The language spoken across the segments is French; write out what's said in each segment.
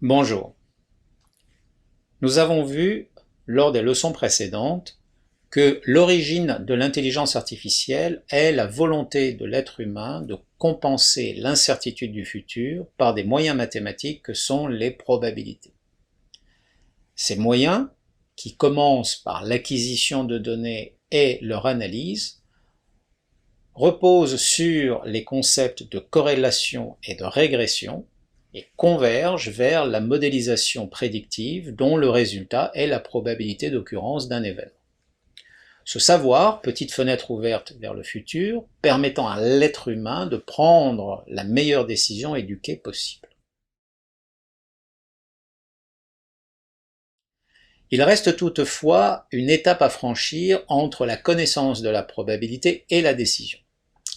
Bonjour. Nous avons vu, lors des leçons précédentes, que l'origine de l'intelligence artificielle est la volonté de l'être humain de compenser l'incertitude du futur par des moyens mathématiques que sont les probabilités. Ces moyens, qui commencent par l'acquisition de données et leur analyse, reposent sur les concepts de corrélation et de régression, et convergent vers la modélisation prédictive dont le résultat est la probabilité d'occurrence d'un événement. Ce savoir, petite fenêtre ouverte vers le futur, permettant à l'être humain de prendre la meilleure décision éduquée possible. Il reste toutefois une étape à franchir entre la connaissance de la probabilité et la décision.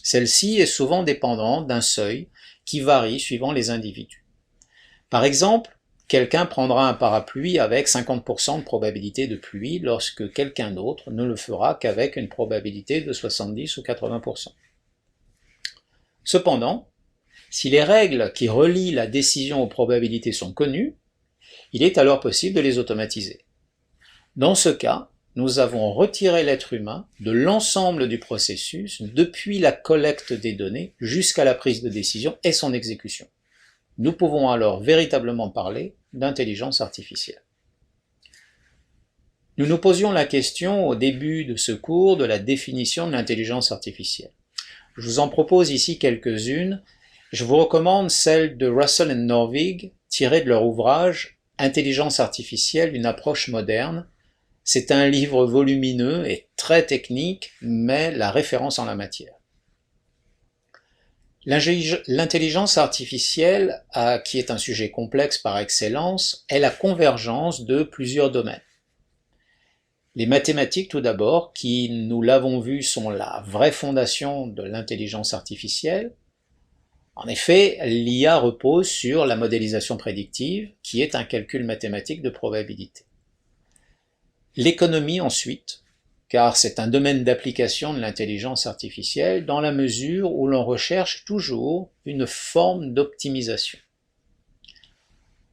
Celle-ci est souvent dépendante d'un seuil qui varie suivant les individus. Par exemple, quelqu'un prendra un parapluie avec 50% de probabilité de pluie lorsque quelqu'un d'autre ne le fera qu'avec une probabilité de 70 ou 80%. Cependant, si les règles qui relient la décision aux probabilités sont connues, il est alors possible de les automatiser. Dans ce cas, nous avons retiré l'être humain de l'ensemble du processus depuis la collecte des données jusqu'à la prise de décision et son exécution. Nous pouvons alors véritablement parler d'intelligence artificielle. Nous nous posions la question au début de ce cours de la définition de l'intelligence artificielle. Je vous en propose ici quelques-unes. Je vous recommande celle de Russell et Norvig, tirée de leur ouvrage « Intelligence artificielle, une approche moderne ». C'est un livre volumineux et très technique, mais la référence en la matière. L'intelligence artificielle, qui est un sujet complexe par excellence, est la convergence de plusieurs domaines. Les mathématiques tout d'abord, qui, nous l'avons vu, sont la vraie fondation de l'intelligence artificielle. En effet, l'IA repose sur la modélisation prédictive, qui est un calcul mathématique de probabilité. L'économie ensuite, car c'est un domaine d'application de l'intelligence artificielle dans la mesure où l'on recherche toujours une forme d'optimisation.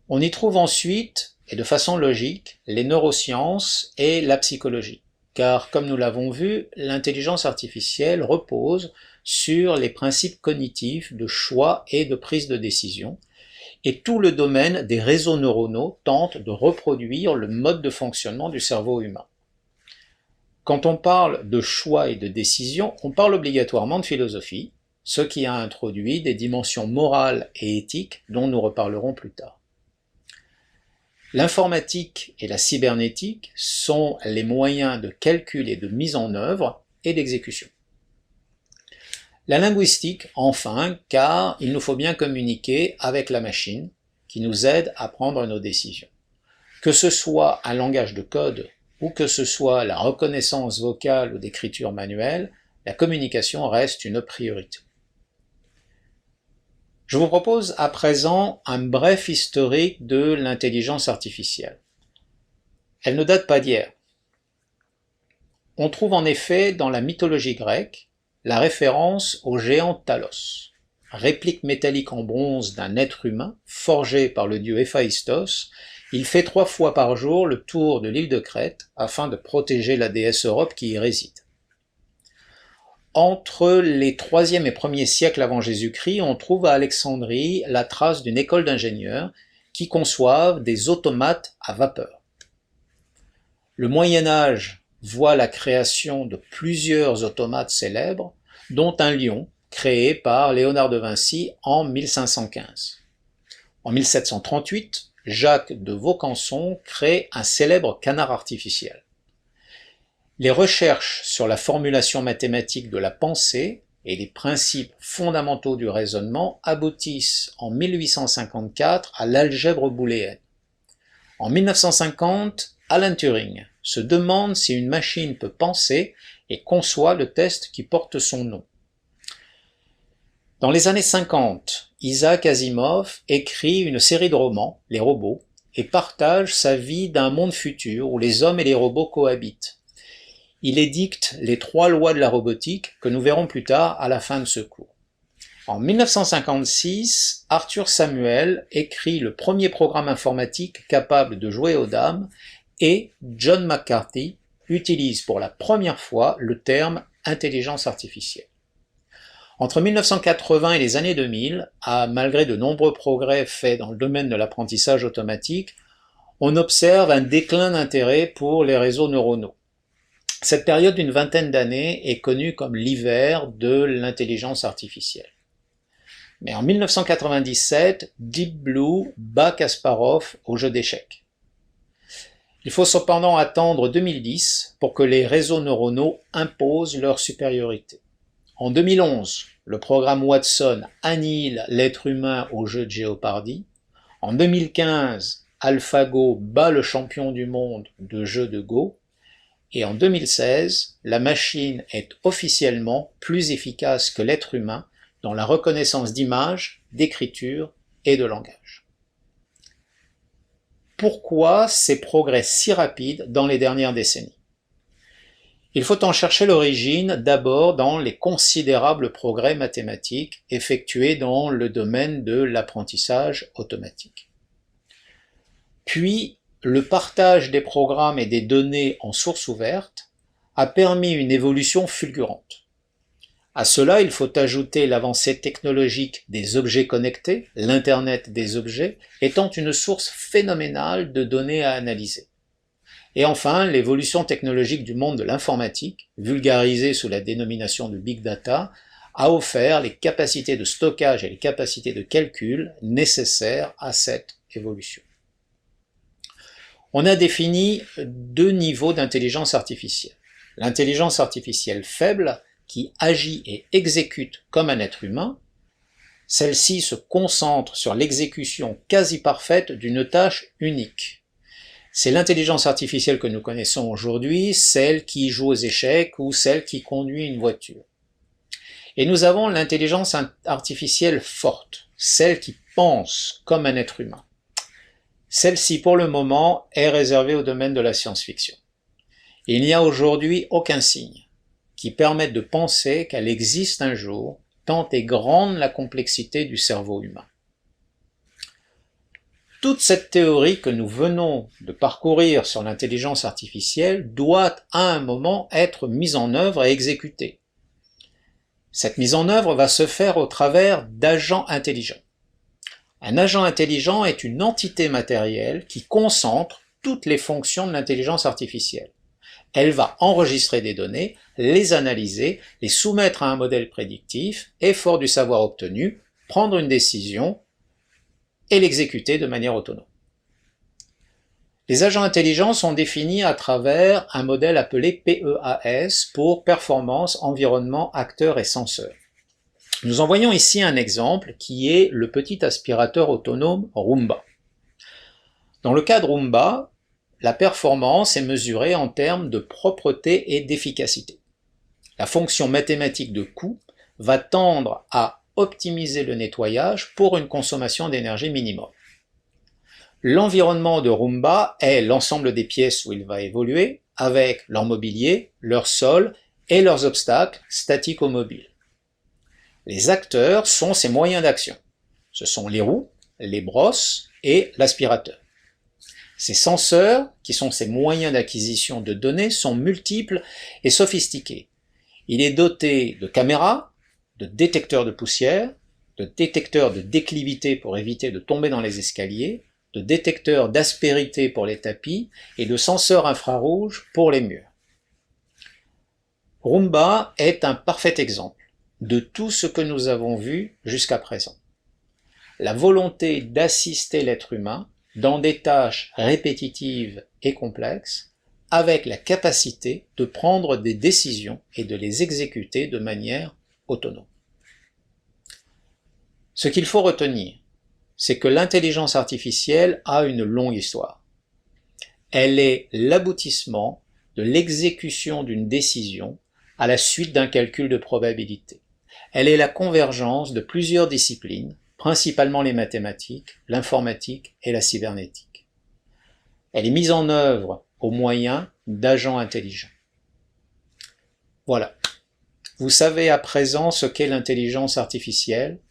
On y trouve ensuite, et de façon logique, les neurosciences et la psychologie, car comme nous l'avons vu, l'intelligence artificielle repose sur les principes cognitifs de choix et de prise de décision, et tout le domaine des réseaux neuronaux tente de reproduire le mode de fonctionnement du cerveau humain. Quand on parle de choix et de décision, on parle obligatoirement de philosophie, ce qui a introduit des dimensions morales et éthiques dont nous reparlerons plus tard. L'informatique et la cybernétique sont les moyens de calcul et de mise en œuvre et d'exécution. La linguistique, enfin, car il nous faut bien communiquer avec la machine qui nous aide à prendre nos décisions. Que ce soit un langage de code ou que ce soit la reconnaissance vocale ou d'écriture manuelle, la communication reste une priorité. Je vous propose à présent un bref historique de l'intelligence artificielle. Elle ne date pas d'hier. On trouve en effet dans la mythologie grecque la référence au géant Talos, réplique métallique en bronze d'un être humain forgé par le dieu Héphaïstos. Il fait 3 fois par jour le tour de l'île de Crète afin de protéger la déesse Europe qui y réside. Entre les 3e et 1er siècles avant Jésus-Christ, on trouve à Alexandrie la trace d'une école d'ingénieurs qui conçoivent des automates à vapeur. Le Moyen-Âge voit la création de plusieurs automates célèbres, dont un lion créé par Léonard de Vinci en 1515. En 1738, Jacques de Vaucanson crée un célèbre canard artificiel. Les recherches sur la formulation mathématique de la pensée et les principes fondamentaux du raisonnement aboutissent en 1854 à l'algèbre booléenne. En 1950, Alan Turing se demande si une machine peut penser et conçoit le test qui porte son nom. Dans les années 50, Isaac Asimov écrit une série de romans, Les robots, et partage sa vie d'un monde futur où les hommes et les robots cohabitent. Il édicte les 3 lois de la robotique que nous verrons plus tard à la fin de ce cours. En 1956, Arthur Samuel écrit le premier programme informatique capable de jouer aux dames et John McCarthy utilise pour la première fois le terme intelligence artificielle. Entre 1980 et les années 2000, malgré de nombreux progrès faits dans le domaine de l'apprentissage automatique, on observe un déclin d'intérêt pour les réseaux neuronaux. Cette période d'une vingtaine d'années est connue comme l'hiver de l'intelligence artificielle. Mais en 1997, Deep Blue bat Kasparov au jeu d'échecs. Il faut cependant attendre 2010 pour que les réseaux neuronaux imposent leur supériorité. En 2011, le programme Watson annihile l'être humain au jeu de Jeopardy. En 2015, AlphaGo bat le champion du monde de jeu de Go. Et en 2016, la machine est officiellement plus efficace que l'être humain dans la reconnaissance d'images, d'écriture et de langage. Pourquoi ces progrès si rapides dans les dernières décennies? Il faut en chercher l'origine d'abord dans les considérables progrès mathématiques effectués dans le domaine de l'apprentissage automatique. Puis, le partage des programmes et des données en source ouverte a permis une évolution fulgurante. À cela, il faut ajouter l'avancée technologique des objets connectés, l'Internet des objets, étant une source phénoménale de données à analyser. Et enfin, l'évolution technologique du monde de l'informatique, vulgarisée sous la dénomination de Big Data, a offert les capacités de stockage et les capacités de calcul nécessaires à cette évolution. On a défini deux niveaux d'intelligence artificielle. L'intelligence artificielle faible, qui agit et exécute comme un être humain. Celle-ci se concentre sur l'exécution quasi parfaite d'une tâche unique. C'est l'intelligence artificielle que nous connaissons aujourd'hui, celle qui joue aux échecs ou celle qui conduit une voiture. Et nous avons l'intelligence artificielle forte, celle qui pense comme un être humain. Celle-ci, pour le moment, est réservée au domaine de la science-fiction. Il n'y a aujourd'hui aucun signe qui permette de penser qu'elle existe un jour, tant est grande la complexité du cerveau humain. Toute cette théorie que nous venons de parcourir sur l'intelligence artificielle doit à un moment être mise en œuvre et exécutée. Cette mise en œuvre va se faire au travers d'agents intelligents. Un agent intelligent est une entité matérielle qui concentre toutes les fonctions de l'intelligence artificielle. Elle va enregistrer des données, les analyser, les soumettre à un modèle prédictif et, fort du savoir obtenu, prendre une décision et l'exécuter de manière autonome. Les agents intelligents sont définis à travers un modèle appelé PEAS pour performance, environnement, acteur et senseur. Nous en voyons ici un exemple qui est le petit aspirateur autonome Roomba. Dans le cas de Roomba, la performance est mesurée en termes de propreté et d'efficacité. La fonction mathématique de coût va tendre à optimiser le nettoyage pour une consommation d'énergie minimum. L'environnement de Roomba est l'ensemble des pièces où il va évoluer, avec leur mobilier, leur sol et leurs obstacles statiques ou mobiles. Les acteurs sont ses moyens d'action. Ce sont les roues, les brosses et l'aspirateur. Ces senseurs, qui sont ces moyens d'acquisition de données, sont multiples et sophistiqués. Il est doté de caméras, de détecteurs de poussière, de détecteurs de déclivité pour éviter de tomber dans les escaliers, de détecteurs d'aspérité pour les tapis et de senseurs infrarouges pour les murs. Roomba est un parfait exemple de tout ce que nous avons vu jusqu'à présent. La volonté d'assister l'être humain dans des tâches répétitives et complexes, avec la capacité de prendre des décisions et de les exécuter de manière autonome. Ce qu'il faut retenir, c'est que l'intelligence artificielle a une longue histoire. Elle est l'aboutissement de l'exécution d'une décision à la suite d'un calcul de probabilité. Elle est la convergence de plusieurs disciplines, principalement les mathématiques, l'informatique et la cybernétique. Elle est mise en œuvre au moyen d'agents intelligents. Voilà. Vous savez à présent ce qu'est l'intelligence artificielle,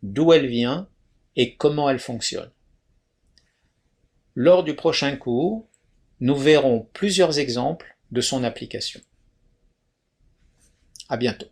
d'où elle vient et comment elle fonctionne. Lors du prochain cours, nous verrons plusieurs exemples de son application. À bientôt.